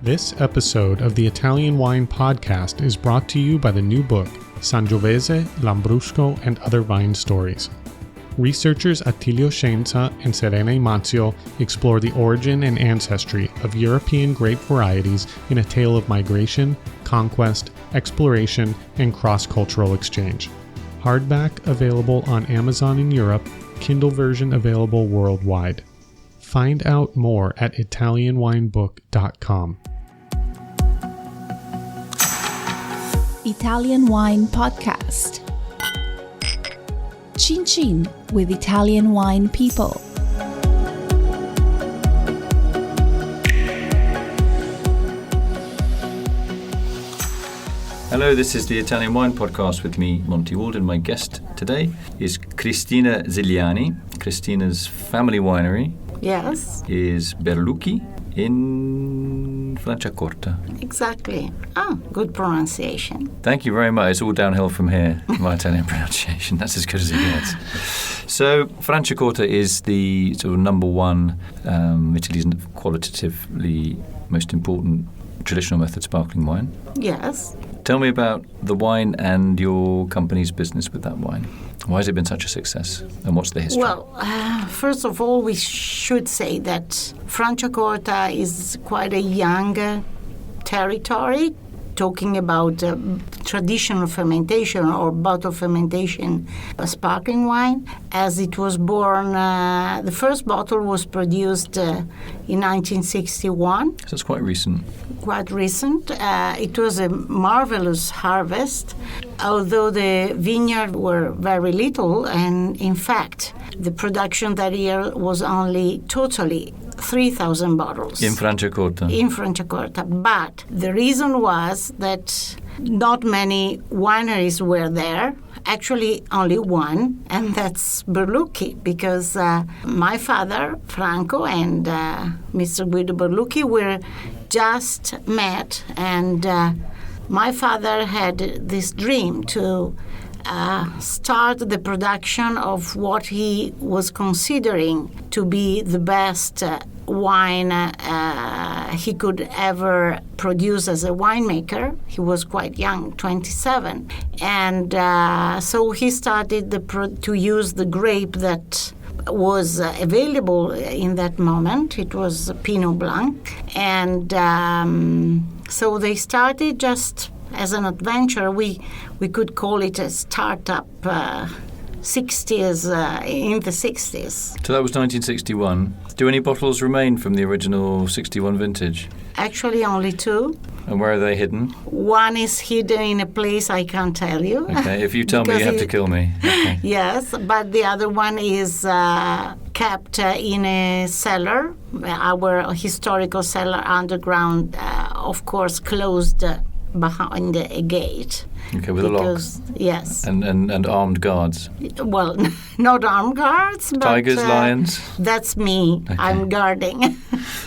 This episode of the Italian Wine Podcast is brought to you by the new book, Sangiovese, Lambrusco, and Other Vine Stories. Researchers Attilio Scienza and Serena Imazio explore the origin and ancestry of European grape varieties in a tale of migration, conquest, exploration, and cross-cultural exchange. Hardback available on Amazon in Europe, Kindle version available worldwide. Find out more at ItalianWineBook.com. Italian Wine Podcast. Chin Chin with Italian wine people. Hello, this is the Italian Wine Podcast with me, Monty Waldin. My guest today is Cristina Ziliani. Cristina's family winery is Berlucchi in Franciacorta. Exactly. Good pronunciation. Thank you very much. It's all downhill from here, my Italian pronunciation. That's as good as it gets. So, Franciacorta is the sort of number one Italy's qualitatively most important traditional method sparkling wine. Yes. Tell me about the wine and your company's business with that wine. Why has it been such a success, and what's the history? Well, first of all, we should say that Franciacorta is quite a young territory, talking about traditional fermentation or bottle fermentation sparkling wine. As it was born, the first bottle was produced in 1961. So it's quite recent. Quite recent. It was a marvelous harvest, although the vineyards were very little, and in fact, the production that year was only totally 3,000 bottles. In Franciacorta? In Franciacorta. But the reason was that not many wineries were there. Actually, only one, and that's Berlucchi, because my father, Franco, and Mr. Guido Berlucchi were just met, and my father had this dream to start the production of what he was considering to be the best wine he could ever produce as a winemaker. He was quite young, 27. And so he started to use the grape that was available in that moment. It was Pinot Blanc. And so they started just as an adventure. We could call it a startup 60s, in the 60s. So that was 1961. Do any bottles remain from the original 61 vintage? Actually, only two. And where are they hidden? One is hidden in a place I can't tell you. Okay, if you tell me, you have to kill me. Okay. Yes, but the other one is kept in a cellar, our historical cellar underground, of course, closed behind a gate. Okay, with a lock. Yes. And armed guards. Well, not armed guards, but tigers, lions. That's me. Okay. I'm guarding.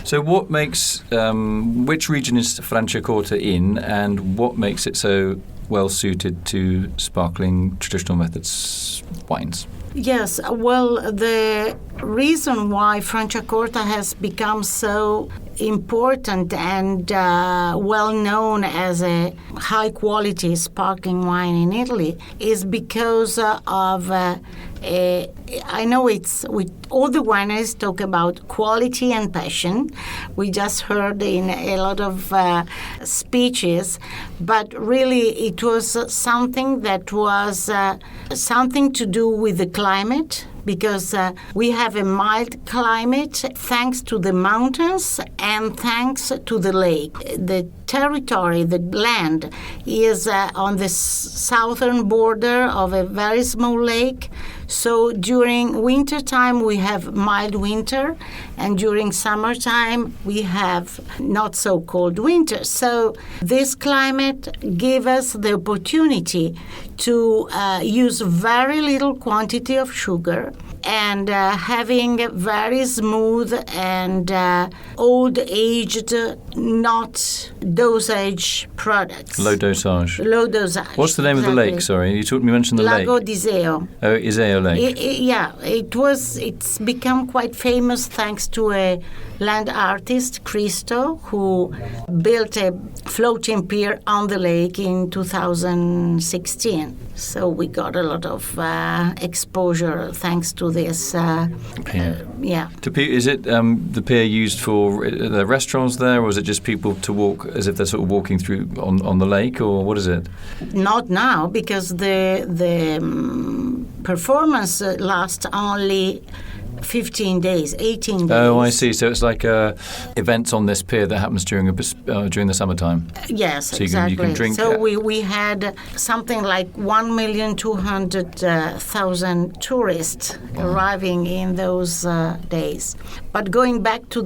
So, what makes which region is Franciacorta in, and what makes it so well suited to sparkling traditional methods wines? Yes, well, the reason why Franciacorta has become so important and well known as a high-quality sparkling wine in Italy is because of I know all the wineries talk about quality and passion. We just heard in a lot of speeches, but really it was something that was something to do with the climate, because we have a mild climate thanks to the mountains and thanks to the lake. The territory, the land, is on the southern border of a very small lake. So during wintertime we have mild winter, and during summertime we have not so cold winter. So this climate gave us the opportunity to use very little quantity of sugar and having very smooth and old-aged, not dosage products. Low dosage. Low dosage. What's the name of the lake? Sorry, you mentioned the Lago lake. Iseo. Oh, Iseo Lake. It's become quite famous thanks to a land artist, Cristo, who built a floating pier on the lake in 2016. So we got a lot of exposure thanks to this pier. Yeah. Is it the pier used for the restaurants there, or is it just people to walk as if they're sort of walking through on the lake, or what is it? Not now, because the performance lasts only 15 days, 18 days. Oh, I see. So it's like events on this pier that happens during the summertime. Yes, so exactly. You can drink. So we had something like 1,200,000 tourists arriving in those days. But going back to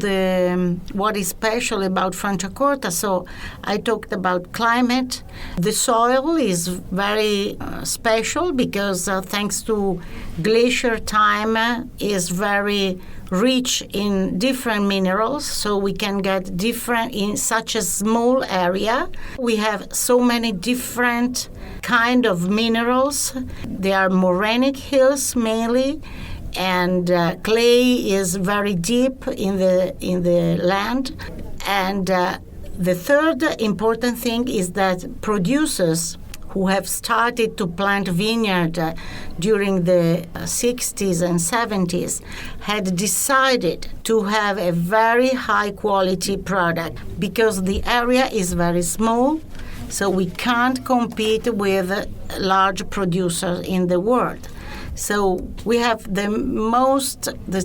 what is special about Franciacorta, so I talked about climate. The soil is very special because thanks to glacier time is very rich in different minerals, so we can get different in such a small area. We have so many different kind of minerals. They are morainic hills mainly, and clay is very deep in the land. And the third important thing is that producers who have started to plant vineyard during the 60s and 70s had decided to have a very high quality product because the area is very small, so we can't compete with large producers in the world. So we have the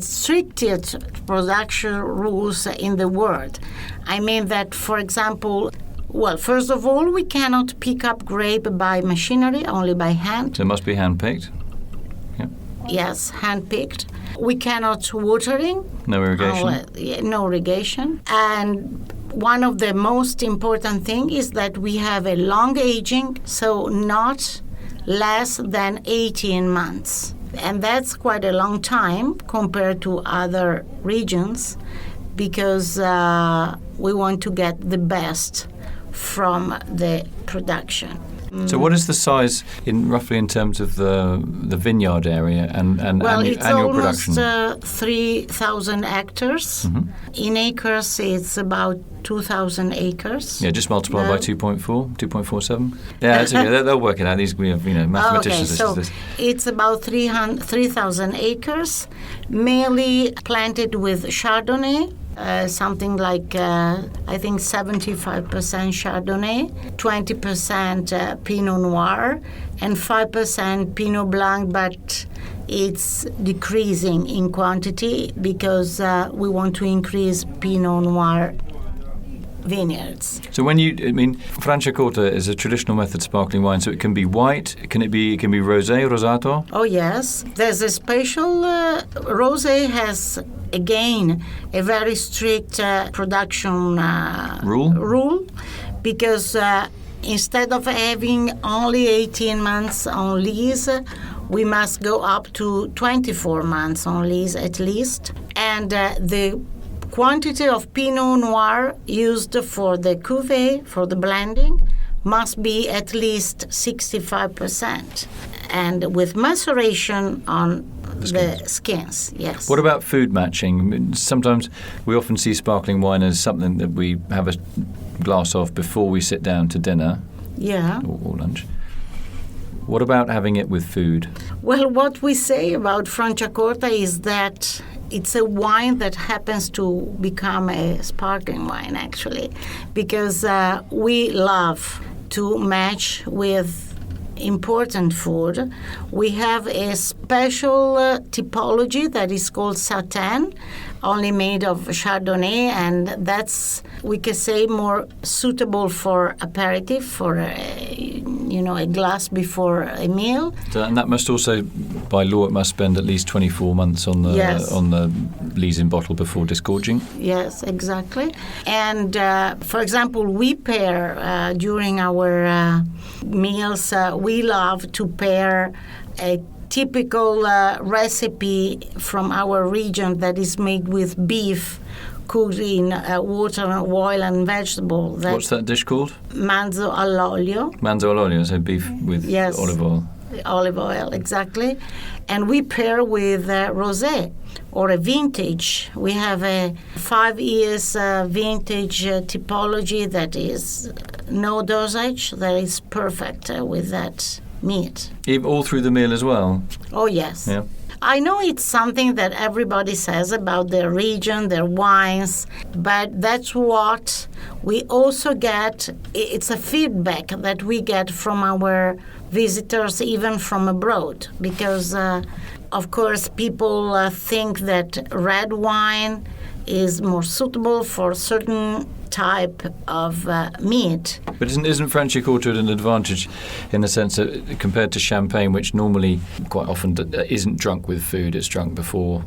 strictest production rules in the world. I mean that, for example, well, first of all, we cannot pick up grape by machinery, only by hand. So it must be hand-picked? Yeah. Yes, hand-picked. We cannot watering. No irrigation? No irrigation. And one of the most important things is that we have a long aging, so not less than 18 months. And that's quite a long time compared to other regions because we want to get the best from the production. So what is the size roughly in terms of the vineyard area and annual production? Well, it's almost 3,000 hectares. Mm-hmm. In acres, it's about 2,000 acres. Yeah, just multiply by 2.47. Yeah, that's okay. They'll work it out. These we have, mathematicians. Okay, so it's about 3,000 acres, mainly planted with Chardonnay. Something like, I think 75% Chardonnay, 20% Pinot Noir, and 5% Pinot Blanc, but it's decreasing in quantity because we want to increase Pinot Noir vineyards. So Franciacorta is a traditional method sparkling wine, so it can be white, it can be rosé, rosato? Oh yes, there's a special, rosé has again a very strict production rule because instead of having only 18 months on lease, we must go up to 24 months on lease at least, and the quantity of Pinot Noir used for the cuvée, for the blending, must be at least 65%, and with maceration on the skins, yes. What about food matching? Sometimes we often see sparkling wine as something that we have a glass of before we sit down to dinner or lunch. What about having it with food? Well, what we say about Franciacorta is that it's a wine that happens to become a sparkling wine, actually, because we love to match with important food. We have a special typology that is called Satèn, only made of Chardonnay, and that's, we can say, more suitable for aperitif, for a glass before a meal. So, and that must also, by law, it must spend at least 24 months on the lees-in bottle before disgorging. Yes, exactly. And for example, we pair during our meals. We love to pair a typical recipe from our region that is made with beef cooked in water, oil, and vegetable. What's that dish called? Manzo all'olio. Manzo all'olio, so beef with olive oil. Olive oil, exactly. And we pair with rosé or a vintage. We have a 5 years vintage typology that is no dosage, that is perfect with that meat. All through the meal as well? Oh, yes. Yeah. I know it's something that everybody says about their region, their wines, but that's what we also get. It's a feedback that we get from our visitors, even from abroad, because, of course, people think that red wine is more suitable for certain type of meat. But isn't Franciacorta an advantage in the sense that compared to champagne, which normally quite often isn't drunk with food, it's drunk before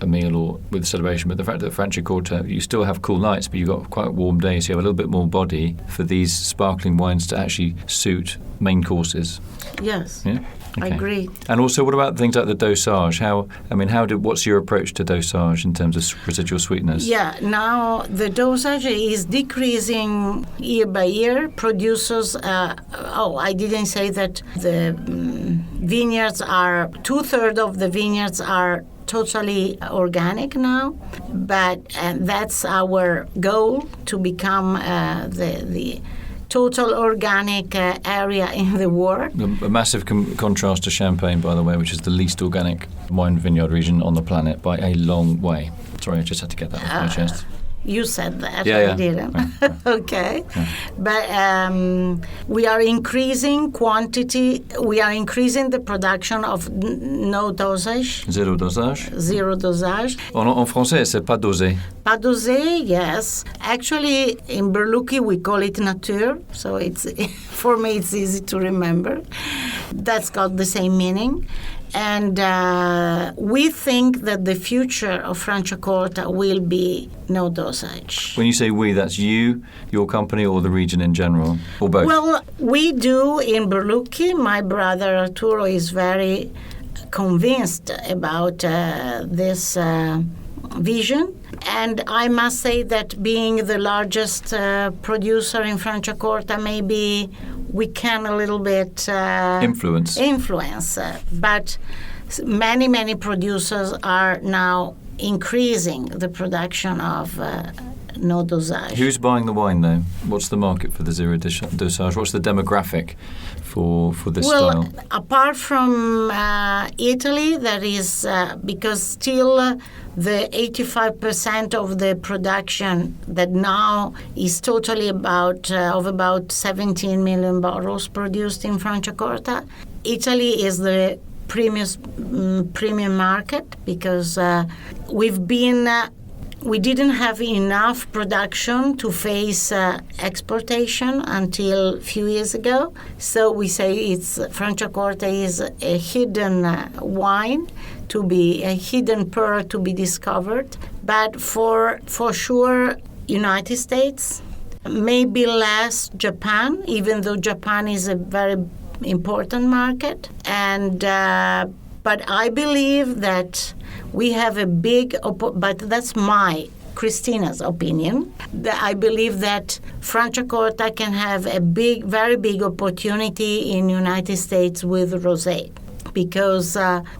a meal or with a celebration, but the fact that Franciacorta, you still have cool nights, but you've got quite warm days, so you have a little bit more body for these sparkling wines to actually suit main courses. Yes. Yeah? Okay. I agree. And also, what about things like the dosage? What's your approach to dosage in terms of residual sweetness? Yeah, now the dosage is decreasing year by year. Producers, I didn't say that the vineyards are, 2/3 of the vineyards are totally organic now, but that's our goal, to become the total organic area in the world. A massive contrast to Champagne, by the way, which is the least organic wine vineyard region on the planet by a long way. Sorry, I just had to get that off my chest. You said that, I didn't. Right. Okay. Yeah. But we are increasing quantity. We are increasing the production of no dosage. Zero dosage? Zero dosage. En français, c'est pas dosé. Pas dosé, yes. Actually, in Berlucchi, we call it nature. So it's for me, it's easy to remember. That's got the same meaning. And we think that the future of Franciacorta will be no dosage. When you say we, that's you, your company, or the region in general, or both? Well, we do in Berlucchi. My brother Arturo is very convinced about this vision. And I must say that being the largest producer in Franciacorta, maybe we can a little bit influence. But many producers are now increasing the production of no dosage. Who's buying the wine, though? What's the market for the zero dosage? What's the demographic for this style? Well, apart from Italy, that is because still the 85% of the production that now is totally about 17 million bottles produced in Franciacorta. Italy is the premium market because we didn't have enough production to face exportation until a few years ago. So we say Franciacorta is a hidden wine, to be a hidden pearl to be discovered. But for sure, United States, maybe less Japan, even though Japan is a very important market. And but I believe that we have a big, but that's Christina's opinion. I believe that Franciacorta can have a very big opportunity in United States with rosé, because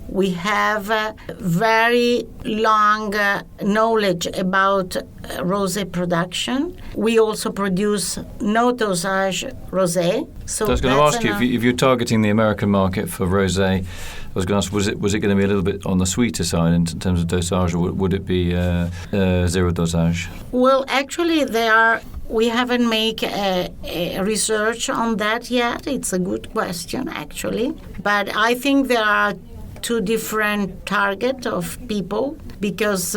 we have very long knowledge about rosé production. We also produce no dosage rosé. So I was going to ask you, if you're targeting the American market for rosé, I was going to ask, was it going to be a little bit on the sweeter side in terms of dosage, or would it be zero dosage? Well, actually, we haven't made a research on that yet. It's a good question, actually. But I think there are two different targets of people, because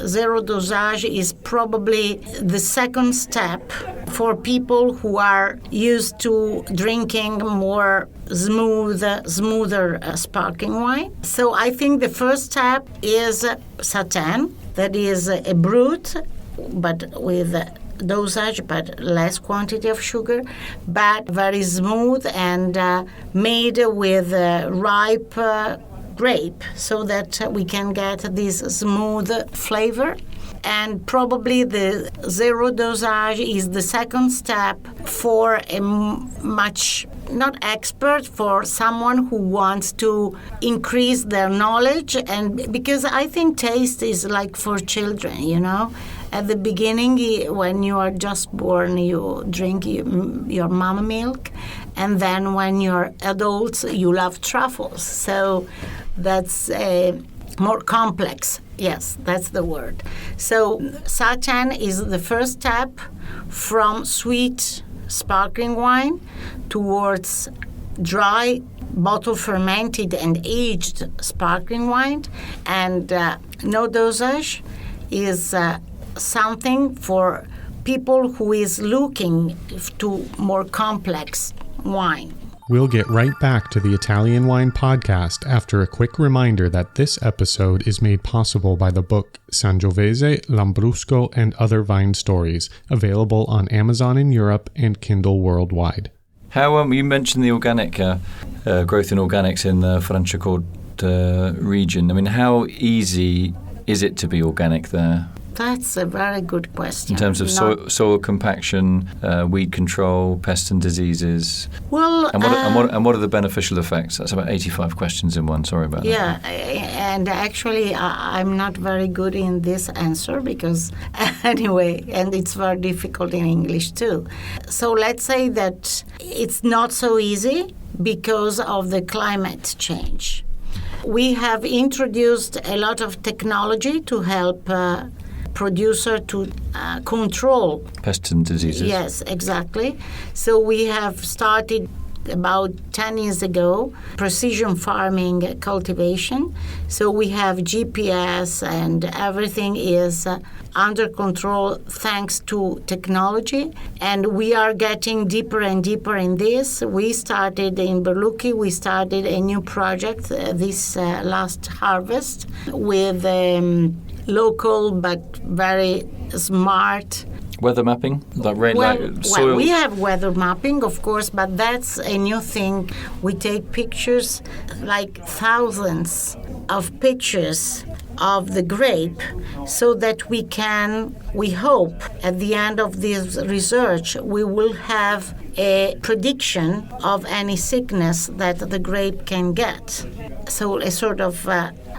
zero dosage is probably the second step for people who are used to drinking more smoother sparkling wine. So I think the first step is Satèn, that is a brut, but with dosage, but less quantity of sugar, but very smooth and made with ripe grape, so that we can get this smooth flavor. And probably the zero dosage is the second step for a much, not expert, for someone who wants to increase their knowledge. And because I think taste is like for children, you know. At the beginning, when you are just born, you drink your mama milk. And then when you're adults, you love truffles. So that's more complex. Yes, that's the word. So Satèn is the first step from sweet sparkling wine towards dry, bottle fermented and aged sparkling wine. And no dosage is something for people who is looking to more complex wine. We'll get right back to the Italian Wine Podcast after a quick reminder that this episode is made possible by the book Sangiovese, Lambrusco, and Other Vine Stories, available on Amazon in Europe and Kindle worldwide. How you mentioned the organic growth in organics in the Franciacorta region. I mean, how easy is it to be organic there? That's a very good question. In terms of soil compaction, weed control, pests and diseases. Well, and what are the beneficial effects? That's about 85 questions in one. Sorry about that. Yeah, and actually, I'm not very good in this answer because, anyway, and it's very difficult in English too. So let's say that it's not so easy because of the climate change. We have introduced a lot of technology to help producer to control pests and diseases. Yes, exactly. So we have started about 10 years ago precision farming cultivation. So we have GPS and everything is under control thanks to technology. And we are getting deeper and deeper in this. We started in Berlucchi, we started a new project this last harvest with local but very smart weather mapping, like rain, soil. Well, we have weather mapping, of course, but that's a new thing. We take pictures, like thousands of pictures of the grape, so that we hope at the end of this research, we will have a prediction of any sickness that the grape can get. So a sort of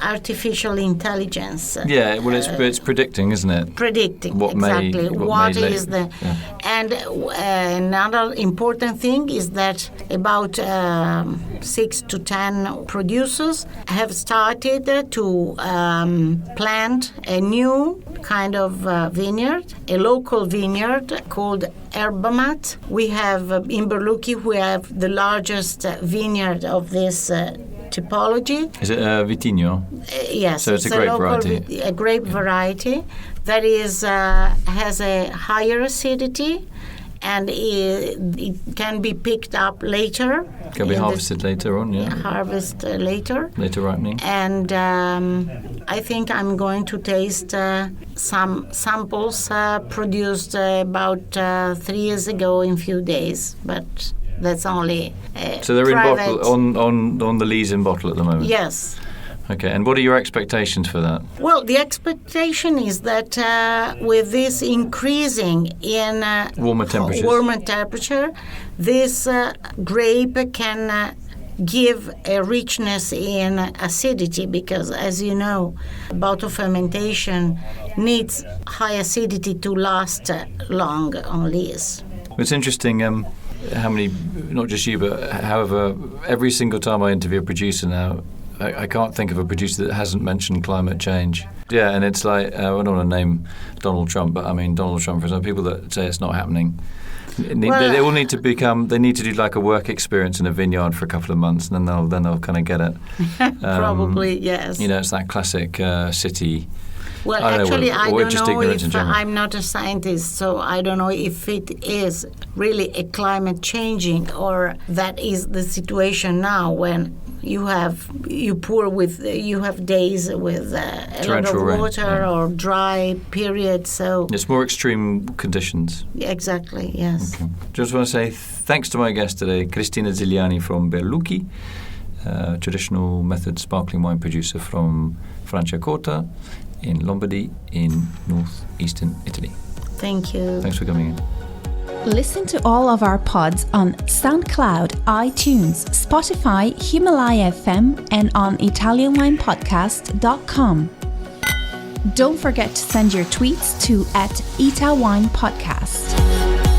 artificial intelligence. Yeah, well, it's predicting, isn't it? Predicting, exactly. And another important thing is that about 6 to 10 producers have started to plant a new kind of vineyard, a local vineyard called Erbamat. We have in Berlucchi, we have the largest vineyard of this typology. Is it Vitigno? Yes. So it's a grape variety. A grape variety that is has a higher acidity, and it can be picked up later. Can be harvested later on, yeah. Harvest later. Later ripening. And I think I'm going to taste some samples produced about 3 years ago in few days, but that's only so they're private. In bottle on the lees in bottle at the moment. Yes. Okay, and what are your expectations for that? Well, the expectation is that with this increasing in warmer temperature, this grape can give a richness in acidity, because, as you know, bottle fermentation needs high acidity to last long on lees. It's interesting. How many, not just you, but however, every single time I interview a producer now, I can't think of a producer that hasn't mentioned climate change. Yeah, and it's like, I don't want to name Donald Trump, but I mean Donald Trump, for example, people that say it's not happening. They all need to they need to do like a work experience in a vineyard for a couple of months, and then they'll kind of get it. Probably, yes. You know, it's that classic city. Well, I don't know if I'm not a scientist, so I don't know if it is really a climate changing, or that is the situation now when You have days with a lot of rain, water or dry periods. So it's more extreme conditions. Exactly. Yes. Okay. Just want to say thanks to my guest today, Cristina Ziliani from Berlucchi, traditional method sparkling wine producer from Franciacorta in Lombardy in northeastern Italy. Thank you. Thanks for coming in. Listen to all of our pods on SoundCloud, iTunes, Spotify, Himalaya FM, and on ItalianWinePodcast.com. Don't forget to send your tweets to @ItaWinePodcast.